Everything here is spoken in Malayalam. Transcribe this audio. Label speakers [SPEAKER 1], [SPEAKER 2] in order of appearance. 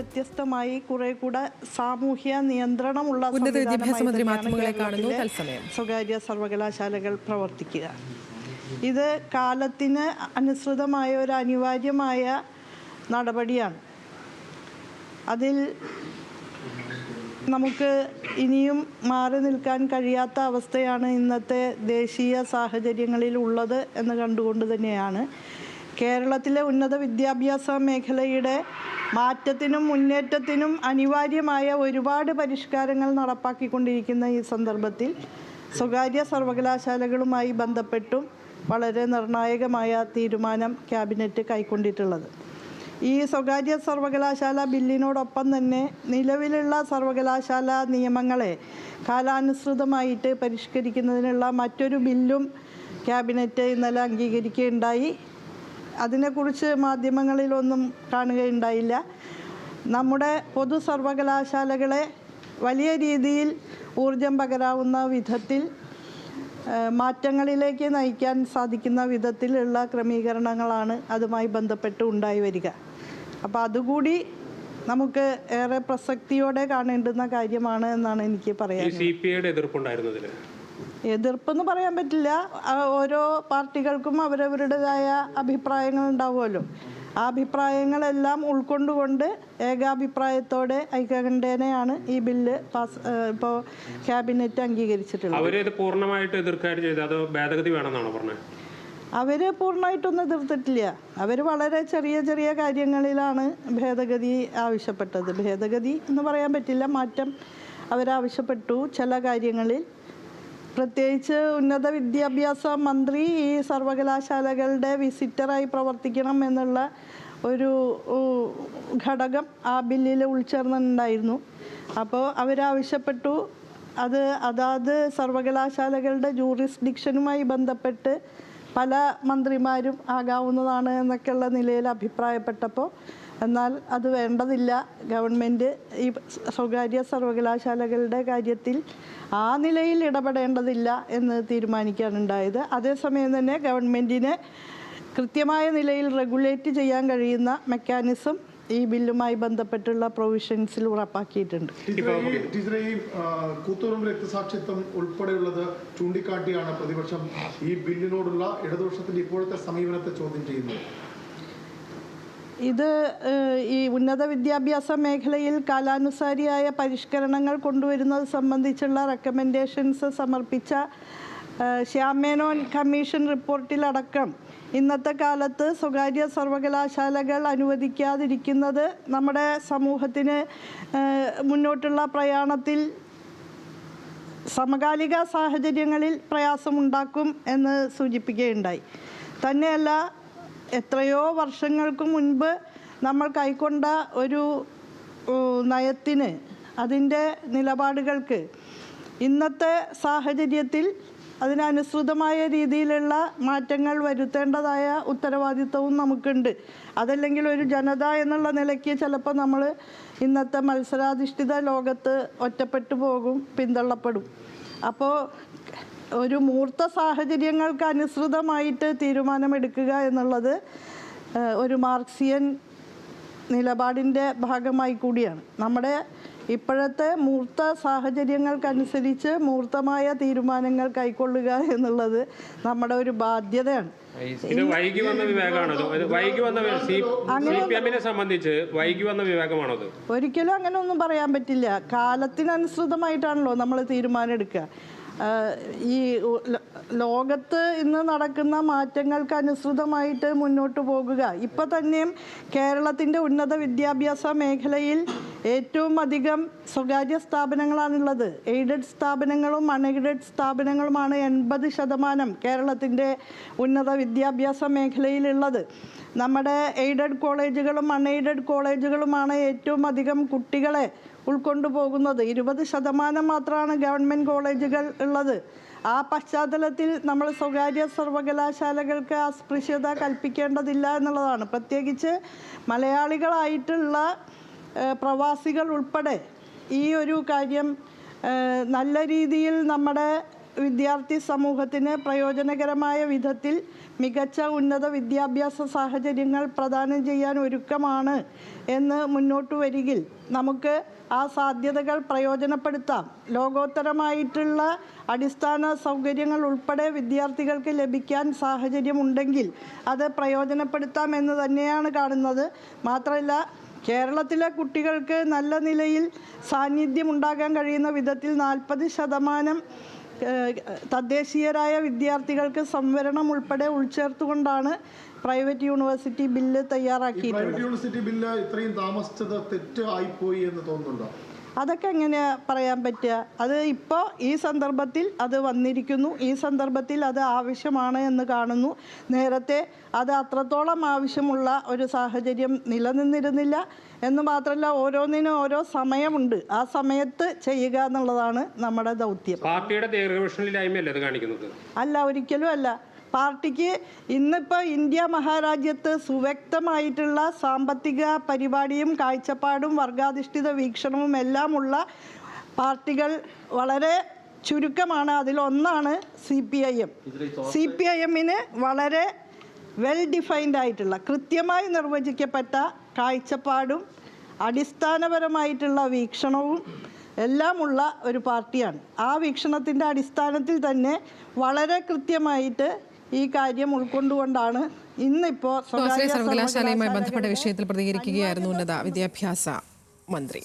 [SPEAKER 1] വ്യത്യസ്തമായി കുറെ കൂടെ സാമൂഹ്യ നിയന്ത്രണമുള്ള
[SPEAKER 2] ഉന്നത വിദ്യാഭ്യാസ മന്ത്രി മാധ്യമങ്ങളെ കാണുന്നു തത്സമയം.
[SPEAKER 1] സ്വകാര്യ സർവകലാശാലകൾ പ്രവർത്തിക്കുക. ഇത് കാലത്തിന് അനുസൃതമായ ഒരു അനിവാര്യമായ നടപടിയാണ്. അതിൽ നമുക്ക് ഇനിയും മാറി നിൽക്കാൻ കഴിയാത്ത അവസ്ഥയാണ് ഇന്നത്തെ ദേശീയ സാഹചര്യങ്ങളിൽ ഉള്ളത് എന്ന് കണ്ടുകൊണ്ട് തന്നെയാണ് കേരളത്തിലെ ഉന്നത വിദ്യാഭ്യാസ മേഖലയുടെ മാറ്റത്തിനും മുന്നേറ്റത്തിനും അനിവാര്യമായ ഒരുപാട് പരിഷ്കാരങ്ങൾ നടപ്പാക്കിക്കൊണ്ടിരിക്കുന്ന ഈ സന്ദർഭത്തിൽ സ്വകാര്യ സർവകലാശാലകളുമായി ബന്ധപ്പെട്ടും വളരെ നിർണായകമായ തീരുമാനം ക്യാബിനറ്റ് കൈക്കൊണ്ടിട്ടുള്ളത്. ഈ സ്വകാര്യ സർവകലാശാല ബില്ലിനോടൊപ്പം തന്നെ നിലവിലുള്ള സർവകലാശാല നിയമങ്ങളെ കാലാനുസൃതമായിട്ട് പരിഷ്കരിക്കുന്നതിനുള്ള മറ്റൊരു ബില്ലും ക്യാബിനറ്റ് ഇന്നലെ അംഗീകരിക്കുകയുണ്ടായി. അതിനെക്കുറിച്ച് മാധ്യമങ്ങളിലൊന്നും കാണുകയുണ്ടായില്ല. നമ്മുടെ പൊതു സർവകലാശാലകളെ വലിയ രീതിയിൽ ഊർജം പകരാവുന്ന വിധത്തിൽ മാറ്റങ്ങളിലേക്ക് നയിക്കാൻ സാധിക്കുന്ന വിധത്തിലുള്ള ക്രമീകരണങ്ങളാണ് അതുമായി ബന്ധപ്പെട്ട് ഉണ്ടായി വരിക. അപ്പോൾ അതുകൂടി നമുക്ക് ഏറെ പ്രസക്തിയോടെ കാണേണ്ടുന്ന കാര്യമാണ് എന്നാണ് എനിക്ക് പറയാനുള്ളത്. എതിർപ്പെന്ന് പറയാൻ പറ്റില്ല. ഓരോ പാർട്ടികൾക്കും അവരവരുടേതായ അഭിപ്രായങ്ങൾ ഉണ്ടാവുമല്ലോ. ആ അഭിപ്രായങ്ങളെല്ലാം ഉൾക്കൊണ്ടുകൊണ്ട് ഏകാഭിപ്രായത്തോടെ ഐക്യകണ്ഠേനയാണ് ഈ ബില്ല് ഇപ്പോൾ ക്യാബിനറ്റ് അംഗീകരിച്ചിട്ടുള്ളത്. അവർ പൂർണ്ണമായിട്ടൊന്നും എതിർത്തിട്ടില്ല. അവർ വളരെ ചെറിയ ചെറിയ കാര്യങ്ങളിലാണ് ഭേദഗതി ആവശ്യപ്പെട്ടത്. ഭേദഗതി എന്ന് പറയാൻ പറ്റില്ല, മാറ്റം അവരാവശ്യപ്പെട്ടു ചില കാര്യങ്ങളിൽ. പ്രത്യേകിച്ച് ഉന്നത വിദ്യാഭ്യാസ മന്ത്രി ഈ സർവകലാശാലകളുടെ വിസിറ്ററായി പ്രവർത്തിക്കണം എന്നുള്ള ഒരു ഘടകം ആ ബില്ലിൽ ഉൾച്ചേർന്നിട്ടുണ്ടായിരുന്നു. അപ്പോൾ അവരാവശ്യപ്പെട്ടു അതാത് സർവകലാശാലകളുടെ ജൂറിസ്ഡിക്ഷനുമായി ബന്ധപ്പെട്ട് പല മന്ത്രിമാരും ആകാവുന്നതാണ് എന്നൊക്കെയുള്ള നിലയിൽ അഭിപ്രായപ്പെട്ടപ്പോൾ എന്നാൽ അത് വേണ്ടതില്ല, ഗവൺമെൻറ് ഈ സ്വകാര്യ സർവകലാശാലകളുടെ കാര്യത്തിൽ ആ നിലയിൽ ഇടപെടേണ്ടതില്ല എന്ന് തീരുമാനിക്കാനുണ്ടായത്. അതേസമയം തന്നെ ഗവൺമെൻറ്റിന് കൃത്യമായ നിലയിൽ റെഗുലേറ്റ് ചെയ്യാൻ കഴിയുന്ന മെക്കാനിസം ഈ ബില്ലുമായി ബന്ധപ്പെട്ടുള്ള പ്രൊവിഷൻസിൽ ഉറപ്പാക്കിയിട്ടുണ്ട്.
[SPEAKER 3] കൂത്തുപറമ്പ് രക്തസാക്ഷിത്വം ഉൾപ്പെടെയുള്ളത് ചൂണ്ടിക്കാട്ടിയാണ് പ്രതിപക്ഷം ഈ ബില്ലിനോടുള്ള ഇടതുപക്ഷത്തിന്റെ ഇപ്പോഴത്തെ സമീപനത്തെ ചോദ്യം ചെയ്യുന്നത്.
[SPEAKER 1] ഇത് ഈ ഉന്നത വിദ്യാഭ്യാസ മേഖലയിൽ കാലാനുസാരിയായ പരിഷ്കരണങ്ങൾ കൊണ്ടുവരുന്നത് സംബന്ധിച്ചുള്ള റെക്കമെൻഡേഷൻസ് സമർപ്പിച്ച ശ്യാമേനോൻ കമ്മീഷൻ റിപ്പോർട്ടിലടക്കം ഇന്നത്തെ കാലത്ത് സ്വകാര്യ സർവകലാശാലകൾ അനുവദിക്കാതിരിക്കുന്നത് നമ്മുടെ സമൂഹത്തിന് മുന്നോട്ടുള്ള പ്രയാണത്തിൽ സമകാലിക സാഹചര്യങ്ങളിൽ പ്രയാസമുണ്ടാക്കും എന്ന് സൂചിപ്പിക്കുകയുണ്ടായി. തന്നെയല്ല, എത്രയോ വർഷങ്ങൾക്ക് മുൻപ് നമ്മൾ കൈക്കൊണ്ട ഒരു നയത്തിന്, അതിൻ്റെ നിലപാടുകൾക്ക് ഇന്നത്തെ സാഹചര്യത്തിൽ അതിനനുസൃതമായ രീതിയിലുള്ള മാറ്റങ്ങൾ വരുത്തേണ്ടതായ ഉത്തരവാദിത്വവും നമുക്കുണ്ട്. അതല്ലെങ്കിൽ ഒരു ജനത എന്നുള്ള നിലയ്ക്ക് ചിലപ്പോൾ നമ്മൾ ഇന്നത്തെ മത്സരാധിഷ്ഠിത ലോകത്ത് ഒറ്റപ്പെട്ടു പോകും, പിന്തള്ളപ്പെടും. അപ്പോൾ ഒരു മൂർത്ത സാഹചര്യങ്ങൾക്ക് അനുസൃതമായിട്ട് തീരുമാനമെടുക്കുക എന്നുള്ളത് ഒരു മാർക്സിയൻ നിലപാടിൻ്റെ ഭാഗമായി കൂടിയാണ്. നമ്മുടെ ഇപ്പോഴത്തെ മൂർത്ത സാഹചര്യങ്ങൾക്കനുസരിച്ച് മൂർത്തമായ തീരുമാനങ്ങൾ കൈക്കൊള്ളുക എന്നുള്ളത് നമ്മുടെ ഒരു ബാധ്യതയാണ്. ഒരിക്കലും അങ്ങനെ ഒന്നും പറയാൻ പറ്റില്ല. കാലത്തിനനുസൃതമായിട്ടാണല്ലോ നമ്മൾ തീരുമാനം എടുക്കുക. ഈ ലോകത്ത് ഇന്ന് നടക്കുന്ന മാറ്റങ്ങൾക്ക് അനുസൃതമായിട്ട് മുന്നോട്ട് പോകുക. ഇപ്പം തന്നെയും കേരളത്തിൻ്റെ ഉന്നത വിദ്യാഭ്യാസ മേഖലയിൽ ഏറ്റവും അധികം സ്വകാര്യ സ്ഥാപനങ്ങളാണുള്ളത്. എയ്ഡഡ് സ്ഥാപനങ്ങളും അൺഎയ്ഡഡ് സ്ഥാപനങ്ങളുമാണ് 80% കേരളത്തിൻ്റെ ഉന്നത വിദ്യാഭ്യാസ മേഖലയിലുള്ളത്. നമ്മുടെ എയ്ഡഡ് കോളേജുകളും അൺഎയ്ഡഡ് കോളേജുകളുമാണ് ഏറ്റവും അധികം കുട്ടികളെ ഉൾക്കൊണ്ടുപോകുന്നത്. 20% മാത്രമാണ് ഗവൺമെൻറ് കോളേജുകൾ ഉള്ളത്. ആ പശ്ചാത്തലത്തിൽ നമ്മൾ സ്വകാര്യ സർവകലാശാലകൾക്ക് അസ്പൃശ്യത കൽപ്പിക്കേണ്ടതില്ല എന്നുള്ളതാണ്. പ്രത്യേകിച്ച് മലയാളികളായിട്ടുള്ള പ്രവാസികൾ ഉൾപ്പെടെ ഈ ഒരു കാര്യം നല്ല രീതിയിൽ നമ്മുടെ വിദ്യാർത്ഥി സമൂഹത്തിന് പ്രയോജനകരമായ വിധത്തിൽ മികച്ച ഉന്നത വിദ്യാഭ്യാസ സാഹചര്യങ്ങൾ പ്രദാനം ചെയ്യാൻ ഒരുക്കമാണ് എന്ന് മുന്നോട്ട് വരികിൽ നമുക്ക് ആ സാധ്യതകൾ പ്രയോജനപ്പെടുത്താം. ലോകോത്തരമായിട്ടുള്ള അടിസ്ഥാന സൗകര്യങ്ങൾ ഉൾപ്പെടെ വിദ്യാർത്ഥികൾക്ക് ലഭിക്കാൻ സാഹചര്യമുണ്ടെങ്കിൽ അത് പ്രയോജനപ്പെടുത്താം എന്ന് തന്നെയാണ് കാണുന്നത്. മാത്രമല്ല, കേരളത്തിലെ കുട്ടികൾക്ക് നല്ല നിലയിൽ സാന്നിധ്യം ഉണ്ടാകാൻ കഴിയുന്ന വിധത്തിൽ 40% തദ്ദേശീയരായ വിദ്യാർത്ഥികൾക്ക് സംവരണം ഉൾപ്പെടെ ഉൾച്ചേർത്തുകൊണ്ടാണ് പ്രൈവറ്റ് യൂണിവേഴ്സിറ്റി ബില്ല് തയ്യാറാക്കിയിട്ടുള്ളത്.
[SPEAKER 3] യൂണിവേഴ്സിറ്റി ബില്ല് ഇത്രയും താമസിച്ചത് തെറ്റ് ആയിപ്പോയി എന്ന് തോന്നുന്നുണ്ടോ?
[SPEAKER 1] അതൊക്കെ എങ്ങനെ പറയാൻ പറ്റുക? അത് ഇപ്പോൾ ഈ സന്ദർഭത്തിൽ അത് വന്നിരിക്കുന്നു. ഈ സന്ദർഭത്തിൽ അത് ആവശ്യമാണ് എന്ന് കാണുന്നു. നേരത്തെ അത് അത്രത്തോളം ആവശ്യമുള്ള ഒരു സാഹചര്യം നിലനിന്നിരുന്നില്ല എന്ന് മാത്രമല്ല, ഓരോന്നിനും ഓരോ സമയമുണ്ട്. ആ സമയത്ത് ചെയ്യുക എന്നുള്ളതാണ് നമ്മുടെ ദൗത്യം.
[SPEAKER 4] പാർട്ടിയുടെ ദീർഘവീക്ഷണമില്ലായ്മയല്ലേ അത് കാണിക്കുന്നത്?
[SPEAKER 1] അല്ല, ഒരിക്കലും അല്ല. പാർട്ടിക്ക് ഇന്നിപ്പോൾ ഇന്ത്യ മഹാരാജ്യത്ത് സുവ്യക്തമായിട്ടുള്ള സാമ്പത്തിക പരിപാടിയും കാഴ്ചപ്പാടും വർഗാധിഷ്ഠിത വീക്ഷണവും എല്ലാമുള്ള പാർട്ടികൾ വളരെ ചുരുക്കമാണ്. അതിലൊന്നാണ് CPIM. CPIMന് വളരെ വെൽ ഡിഫൈൻഡ് ആയിട്ടുള്ള, കൃത്യമായി നിർവചിക്കപ്പെട്ട കാഴ്ചപ്പാടും അടിസ്ഥാനപരമായിട്ടുള്ള വീക്ഷണവും എല്ലാമുള്ള ഒരു പാർട്ടിയാണ്. ആ വീക്ഷണത്തിൻ്റെ അടിസ്ഥാനത്തിൽ തന്നെ വളരെ കൃത്യമായിട്ട് ഈ കാര്യം ഉൾക്കൊണ്ടുകൊണ്ടാണ് ഇന്നിപ്പോൾ
[SPEAKER 2] സർവകലാശാലയുമായി ബന്ധപ്പെട്ട വിഷയത്തിൽ പ്രതികരിക്കുകയായിരുന്നു ഉന്നത വിദ്യാഭ്യാസ മന്ത്രി.